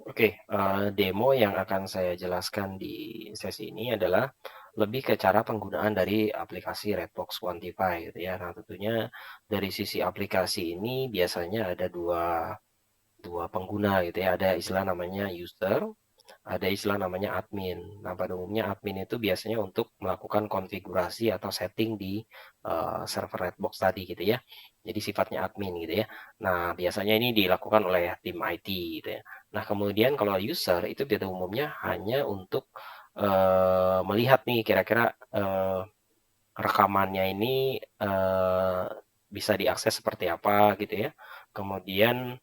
Oke, demo yang akan saya jelaskan di sesi ini adalah lebih ke cara penggunaan dari aplikasi Redbox Quantify gitu ya. Nah, tentunya dari sisi aplikasi ini biasanya ada dua pengguna gitu ya. Ada istilah namanya user, ada istilah namanya admin. Nah, pada umumnya admin itu biasanya untuk melakukan konfigurasi atau setting di server Redbox tadi gitu ya. Jadi sifatnya admin gitu ya. Nah, biasanya ini dilakukan oleh tim IT gitu ya. Nah, kemudian kalau user itu pada umumnya hanya untuk melihat nih kira-kira rekamannya ini bisa diakses seperti apa gitu ya. Kemudian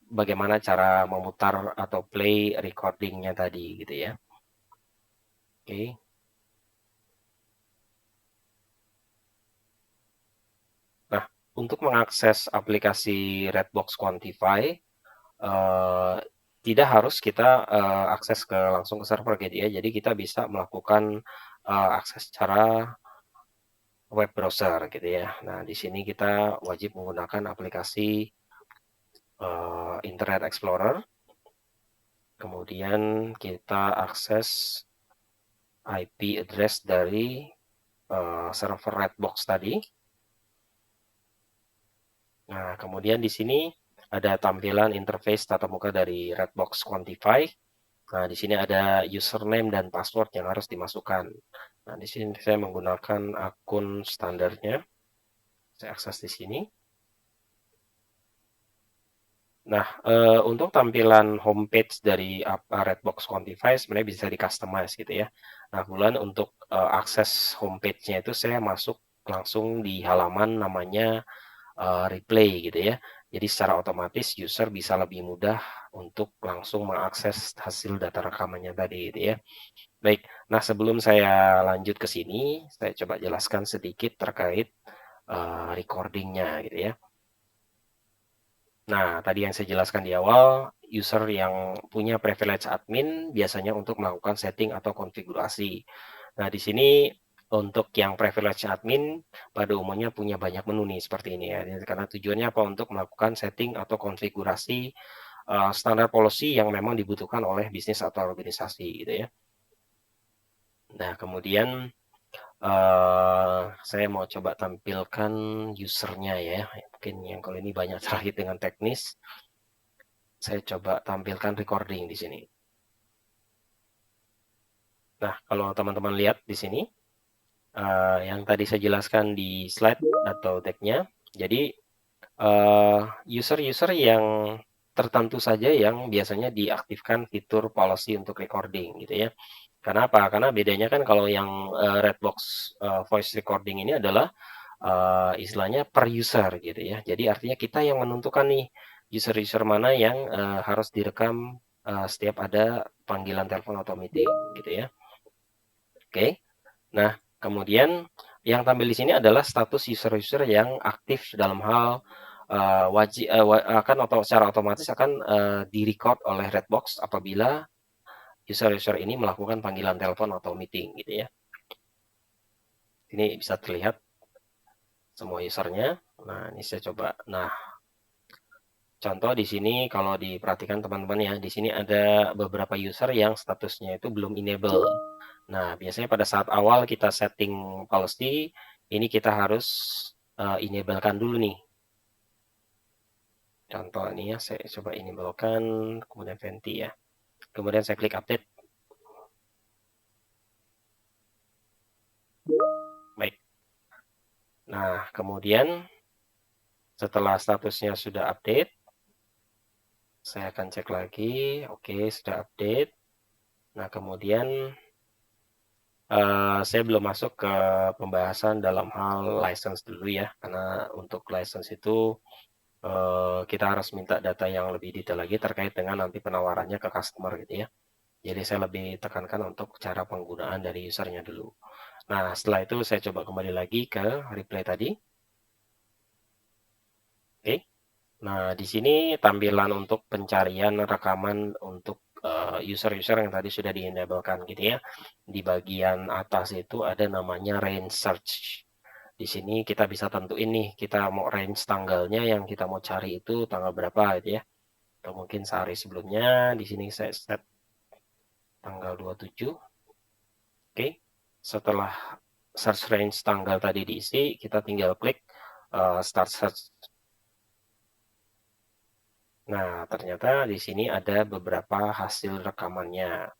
bagaimana cara memutar atau play recordingnya tadi gitu ya. Oke. Nah, untuk mengakses aplikasi Redbox Quantify, eh, tidak harus kita akses langsung ke server gitu ya. Jadi kita bisa melakukan akses secara web browser gitu ya. Nah, di sini kita wajib menggunakan aplikasi Internet Explorer. Kemudian kita akses IP address dari server Redbox tadi. Nah, kemudian di sini ada tampilan interface tatap muka dari Redbox Quantify. Nah, di sini ada username dan password yang harus dimasukkan. Nah, di sini saya menggunakan akun standarnya. Saya akses di sini. Nah, untuk tampilan homepage dari Redbox Quantify sebenarnya bisa di-customize gitu ya. Nah, kemudian untuk akses homepage-nya itu saya masuk langsung di halaman namanya replay gitu ya. Jadi secara otomatis user bisa lebih mudah untuk langsung mengakses hasil data rekamannya tadi gitu ya. Baik, nah sebelum saya lanjut ke sini, saya coba jelaskan sedikit terkait recordingnya gitu ya. Nah, tadi yang saya jelaskan di awal, user yang punya privilege admin biasanya untuk melakukan setting atau konfigurasi. Nah, di sini untuk yang privilege admin pada umumnya punya banyak menu nih seperti ini ya. Karena tujuannya apa? Untuk melakukan setting atau konfigurasi standar policy yang memang dibutuhkan oleh bisnis atau organisasi gitu ya. Nah, kemudian saya mau coba tampilkan usernya ya. Mungkin yang kalau ini banyak terkait dengan teknis. Saya coba tampilkan recording di sini. Nah, kalau teman-teman lihat di sini, yang tadi saya jelaskan di slide atau tag-nya, jadi user-user yang tertentu saja yang biasanya diaktifkan fitur policy untuk recording gitu ya. Kenapa? Karena bedanya kan kalau yang Redbox voice recording ini adalah istilahnya per user gitu ya. Jadi artinya kita yang menentukan nih user-user mana yang harus direkam setiap ada panggilan telepon atau meeting gitu ya. Oke. Nah, kemudian yang tampil di sini adalah status user-user yang aktif dalam hal wajib akan atau secara otomatis akan di-record oleh Redbox apabila user-user ini melakukan panggilan telepon atau meeting gitu ya. Ini bisa terlihat semua usernya. Nah, ini saya coba. Nah, contoh di sini kalau diperhatikan teman-teman ya, di sini ada beberapa user yang statusnya itu belum enable. Nah, biasanya pada saat awal kita setting policy, ini kita harus enablekan dulu nih. Contoh ini ya, saya coba enablekan, kemudian venti ya. Kemudian saya klik update. Baik. Nah, kemudian setelah statusnya sudah update, saya akan cek lagi. Oke, sudah update. Nah, kemudian saya belum masuk ke pembahasan dalam hal license dulu ya, karena untuk license itu kita harus minta data yang lebih detail lagi terkait dengan nanti penawarannya ke customer gitu ya. Jadi saya lebih tekankan untuk cara penggunaan dari usernya dulu. Nah, setelah itu saya coba kembali lagi ke replay tadi. Oke. Nah, di sini tampilan untuk pencarian rekaman untuk user-user yang tadi sudah di-enablekan gitu ya. Di bagian atas itu ada namanya range search. Di sini kita bisa tentuin nih, kita mau range tanggalnya yang kita mau cari itu tanggal berapa gitu ya. atau mungkin sehari sebelumnya. Di sini saya set tanggal 27. Oke, setelah search range tanggal tadi diisi, kita tinggal klik start search. Nah, ternyata di sini ada beberapa hasil rekamannya.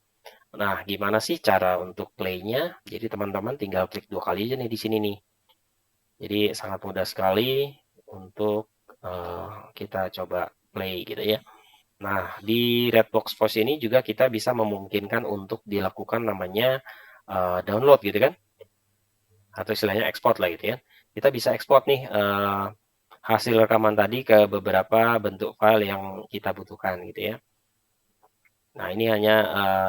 Nah, gimana sih cara untuk play-nya? Jadi teman-teman tinggal klik 2 kali aja nih di sini nih. Jadi sangat mudah sekali untuk kita coba play gitu ya. Nah, di Redbox Voice ini juga kita bisa memungkinkan untuk dilakukan namanya download gitu kan, atau istilahnya ekspor lah gitu ya. Kita bisa ekspor nih hasil rekaman tadi ke beberapa bentuk file yang kita butuhkan gitu ya. Nah, ini hanya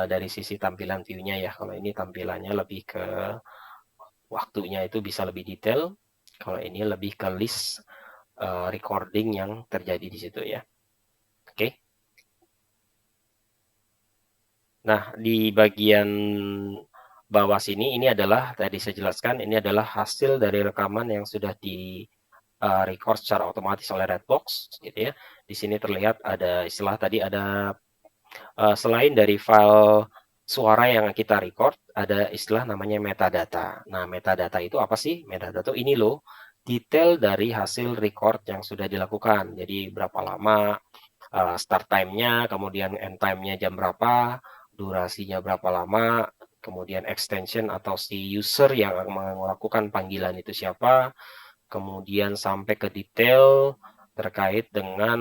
dari sisi tampilan view-nya ya. Kalau ini tampilannya lebih ke waktunya itu bisa lebih detail. Kalau ini lebih ke list recording yang terjadi di situ ya. Oke. Nah, di bagian bawah sini ini adalah tadi saya jelaskan ini adalah hasil dari rekaman yang sudah di record secara otomatis oleh Redbox gitu ya. Di sini terlihat ada istilah tadi ada selain dari file suara yang kita record, ada istilah namanya metadata. Nah, metadata itu apa sih? Metadata ini loh, detail dari hasil record yang sudah dilakukan. Jadi berapa lama start time-nya, kemudian end time-nya jam berapa, durasinya berapa lama, kemudian extension atau si user yang melakukan panggilan itu siapa, kemudian sampai ke detail terkait dengan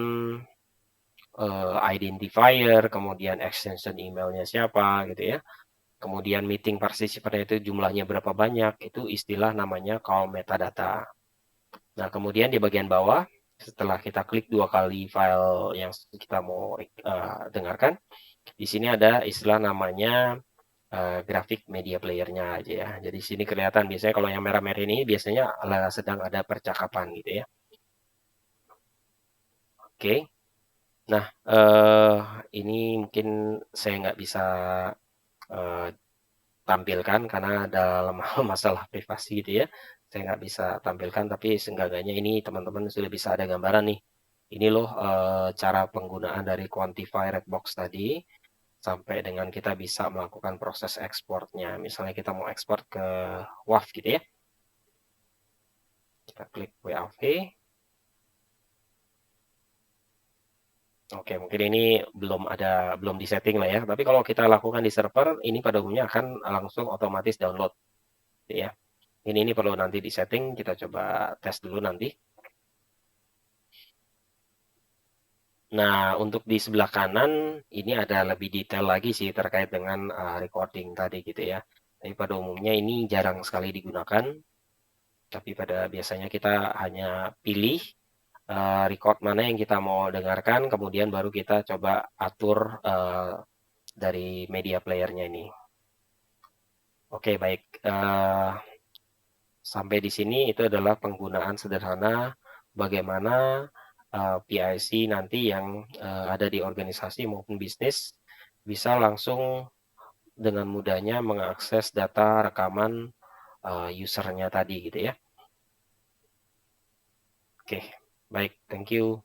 identifier, kemudian extension emailnya siapa gitu ya. Kemudian meeting partisipannya itu jumlahnya berapa banyak, itu istilah namanya call metadata. Nah, kemudian di bagian bawah, setelah kita klik 2 kali file yang kita mau dengarkan, di sini ada istilah namanya grafik media player-nya aja ya. Jadi sini kelihatan biasanya kalau yang merah-merah ini biasanya sedang ada percakapan gitu ya. Oke. Nah, ini mungkin saya nggak bisa tampilkan karena dalam masalah privasi gitu ya. Saya nggak bisa tampilkan, tapi seenggaknya ini teman-teman sudah bisa ada gambaran nih. Ini loh cara penggunaan dari Quantify Redbox tadi, sampai dengan kita bisa melakukan proses ekspornya. Misalnya kita mau ekspor ke WAV gitu ya. Kita klik WAV. Oke, mungkin ini belum disetting lah ya. Tapi kalau kita lakukan di server, ini pada umumnya akan langsung otomatis download, ya. Ini perlu nanti disetting. Kita coba tes dulu nanti. Nah, untuk di sebelah kanan ini ada lebih detail lagi sih terkait dengan recording tadi gitu ya. Tapi pada umumnya ini jarang sekali digunakan. Tapi pada biasanya kita hanya pilih record mana yang kita mau dengarkan, kemudian baru kita coba atur dari media playernya ini. Oke, baik. Sampai di sini itu adalah penggunaan sederhana bagaimana PIC nanti yang ada di organisasi maupun bisnis bisa langsung dengan mudahnya mengakses data rekaman usernya tadi gitu ya. Oke, baik, thank you.